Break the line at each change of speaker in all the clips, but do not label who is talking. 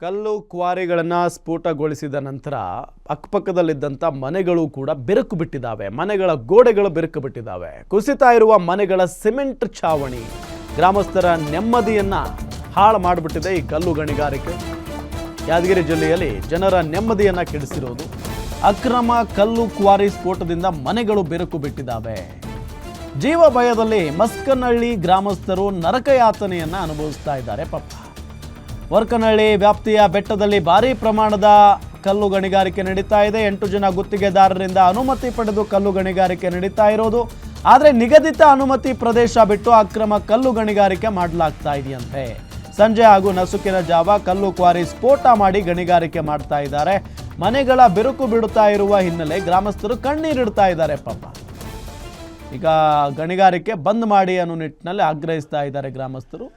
ಕಲ್ಲು ಕ್ವಾರಿಗಳನ್ನು ಸ್ಫೋಟಗೊಳಿಸಿದ ನಂತರ ಅಕ್ಕಪಕ್ಕದಲ್ಲಿದ್ದಂಥ ಮನೆಗಳು ಕೂಡ ಬೆರಕು ಬಿಟ್ಟಿದ್ದಾವೆ. ಮನೆಗಳ ಗೋಡೆಗಳು ಬೆರಕು ಬಿಟ್ಟಿದ್ದಾವೆ. ಕುಸಿತಾ ಇರುವ ಮನೆಗಳ ಸಿಮೆಂಟ್ ಛಾವಣಿ ಗ್ರಾಮಸ್ಥರ ನೆಮ್ಮದಿಯನ್ನು ಹಾಳು ಮಾಡಿಬಿಟ್ಟಿದೆ. ಈ ಕಲ್ಲು ಗಣಿಗಾರಿಕೆ ಯಾದಗಿರಿ ಜಿಲ್ಲೆಯಲ್ಲಿ ಜನರ ನೆಮ್ಮದಿಯನ್ನು ಕೆಡಿಸಿರೋದು. ಅಕ್ರಮ ಕಲ್ಲು ಕ್ವಾರಿ ಸ್ಫೋಟದಿಂದ ಮನೆಗಳು ಬೆರಕು ಬಿಟ್ಟಿದ್ದಾವೆ. ಜೀವ ಭಯದಲ್ಲಿ ಮಸ್ಕನಹಳ್ಳಿ ಗ್ರಾಮಸ್ಥರು ನರಕಯಾತನೆಯನ್ನು ಅನುಭವಿಸ್ತಾ ಇದ್ದಾರೆ. ಪಾಪ ವರ್ಕನಹಳ್ಳಿ ವ್ಯಾಪ್ತಿಯ ಬೆಟ್ಟದಲ್ಲಿ ಭಾರೀ ಪ್ರಮಾಣದ ಕಲ್ಲು ಗಣಿಗಾರಿಕೆ ನಡೀತಾ ಇದೆ. 8 ಜನ ಗುತ್ತಿಗೆದಾರರಿಂದ ಅನುಮತಿ ಪಡೆದು ಕಲ್ಲು ಗಣಿಗಾರಿಕೆ ನಡೀತಾ ಇರೋದು. ಆದರೆ ನಿಗದಿತ ಅನುಮತಿ ಪ್ರದೇಶ ಬಿಟ್ಟು ಅಕ್ರಮ ಕಲ್ಲು ಗಣಿಗಾರಿಕೆ ಮಾಡಲಾಗ್ತಾ ಇದೆಯಂತೆ. ಸಂಜೆ ಹಾಗೂ ನಸುಕಿನ ಜಾವ ಕಲ್ಲು ಕ್ವಾರಿ ಸ್ಫೋಟ ಮಾಡಿ ಗಣಿಗಾರಿಕೆ ಮಾಡ್ತಾ ಇದ್ದಾರೆ. ಮನೆಗಳ ಬೆರುಕು ಬಿಡುತ್ತಾ ಇರುವ ಹಿನ್ನೆಲೆ ಗ್ರಾಮಸ್ಥರು ಕಣ್ಣೀರಿಡ್ತಾ ಇದ್ದಾರೆ. ಪಾಪ ಈಗ ಗಣಿಗಾರಿಕೆ ಬಂದ್ ಮಾಡಿ ಅನ್ನೋ ನಿಟ್ಟಿನಲ್ಲಿ ಆಗ್ರಹಿಸ್ತಾ ಇದ್ದಾರೆ ಗ್ರಾಮಸ್ಥರು.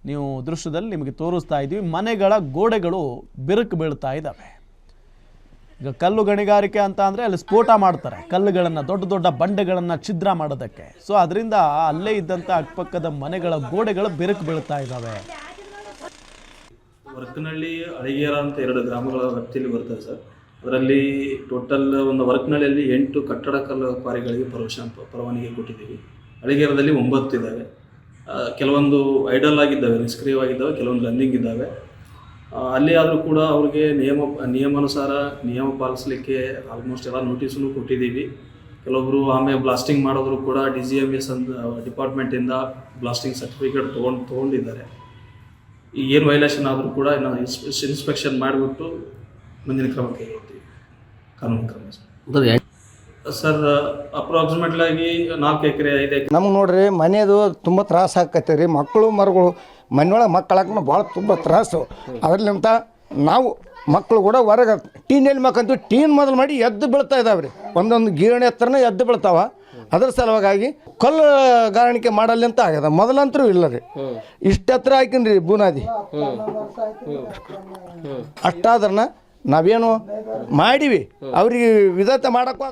ನೀವು ದೃಶ್ಯದಲ್ಲಿ ನಿಮಗೆ ತೋರಿಸ್ತಾ ಇದ್ದೀವಿ. ಮನೆಗಳ ಗೋಡೆಗಳು ಬಿರುಕು ಬೀಳ್ತಾ ಇದ್ದಾವೆ. ಈಗ ಕಲ್ಲು ಗಣಿಗಾರಿಕೆ ಅಂತ ಅಂದರೆ ಅಲ್ಲಿ ಸ್ಫೋಟ ಮಾಡ್ತಾರೆ. ಕಲ್ಲುಗಳನ್ನು ದೊಡ್ಡ ದೊಡ್ಡ ಬಂಡೆಗಳನ್ನು ಛಿದ್ರ ಮಾಡೋದಕ್ಕೆ. ಸೊ ಅದರಿಂದ ಅಲ್ಲೇ ಇದ್ದಂಥ ಅಕ್ಕಪಕ್ಕದ ಮನೆಗಳ ಗೋಡೆಗಳು ಬಿರುಕು ಬೀಳ್ತಾ ಇದ್ದಾವೆ.
ವರ್ಕನಹಳ್ಳಿ ಅಳಿಗೇರ ಅಂತ 2 ಗ್ರಾಮಗಳ ವ್ಯಾಪ್ತಿಯಲ್ಲಿ ಬರ್ತದೆ ಸರ್. ಅದರಲ್ಲಿ ಟೋಟಲ್ ಒಂದು ವರ್ಕನಹಳ್ಳಿಯಲ್ಲಿ 8 ಕಟ್ಟಡ ಕಲ್ಲು ಕ್ವಾರಿಗಳಿಗೆ ಪರವಾನಗಿ ಕೊಟ್ಟಿದ್ದೀವಿ. ಅಳಿಗೇರದಲ್ಲಿ 9 ಇದ್ದಾವೆ. ಕೆಲವೊಂದು ಐಡಲ್ ಆಗಿದ್ದಾವೆ, ನಿಷ್ಕ್ರಿಯವಾಗಿದ್ದಾವೆ, ಕೆಲವೊಂದು ರನ್ನಿಂಗ್ ಇದ್ದಾವೆ. ಅಲ್ಲಿ ಆದರೂ ಕೂಡ ಅವ್ರಿಗೆ ನಿಯಮಾನುಸಾರ ನಿಯಮ ಪಾಲಿಸಲಿಕ್ಕೆ ಆಲ್ಮೋಸ್ಟ್ ಎಲ್ಲ ನೋಟಿಸನ್ನು ಕೊಟ್ಟಿದ್ದೀವಿ. ಕೆಲವೊಬ್ಬರು ಆಮೇಲೆ ಬ್ಲಾಸ್ಟಿಂಗ್ ಮಾಡೋದ್ರು ಕೂಡ DGMS ಡಿಪಾರ್ಟ್ಮೆಂಟಿಂದ ಬ್ಲಾಸ್ಟಿಂಗ್ ಸರ್ಟಿಫಿಕೇಟ್ ತೊಗೊಂಡಿದ್ದಾರೆ. ಈ ಏನು ವೈಲೇಷನ್ ಆದರೂ ಕೂಡ ನಾವು ಇನ್ಸ್ಪೆಕ್ಷನ್ ಮಾಡಿಬಿಟ್ಟು ಮುಂದಿನ ಕ್ರಮ ಕೈಗೊಳ್ತೀವಿ, ಕಾನೂನು ಕ್ರಮ. ಸರ್ ಅಪ್ರಾಕ್ಸಿಮೇಟ್ಲಿ ಆಗಿ 4 ಎಕರೆ 5 ಎಕರೆ
ನಮ್ಗೆ ನೋಡ್ರಿ ಮನೆಯದು ತುಂಬ ತ್ರಾಸ ಆಕೈತೆ ರೀ. ಮಕ್ಕಳು ಮರುಗಳು ಮನೆಯೊಳಗೆ ಮಕ್ಕಳಾಕ ಭಾಳ ತುಂಬ ತ್ರಾಸು. ಅದರಲ್ಲಿಂತ ನಾವು ಮಕ್ಕಳು ಕೂಡ ಹೊರಗೆ ಟೀನಲ್ಲಿ ಮಕ್ಕಂತೀವಿ. ಟೀನ್ ಮೊದಲು ಮಾಡಿ ಎದ್ದು ಬೀಳ್ತಾ ಇದ್ದಾವೆ ರೀ. ಒಂದೊಂದು ಗೀರಣೆ ಹತ್ರನೇ ಎದ್ದು ಬೀಳ್ತಾವ. ಅದ್ರ ಸಲುವಾಗಿ ಕಲ್ಲು ಗಾರಣಿಕೆ ಮಾಡಲಿ ಅಂತ ಆಗ್ಯದ. ಮೊದಲಂತರೂ ಇಲ್ಲ ರೀ. ಇಷ್ಟು ಹತ್ರ ಹಾಕಿನ್ರಿ ಬುನಾದಿ. ಅಷ್ಟಾದ್ರನ್ನ ನಾವೇನು ಮಾಡೀವಿ ಅವ್ರಿಗೆ ವಿಧತೆ ಮಾಡೋಕ್ಕೂ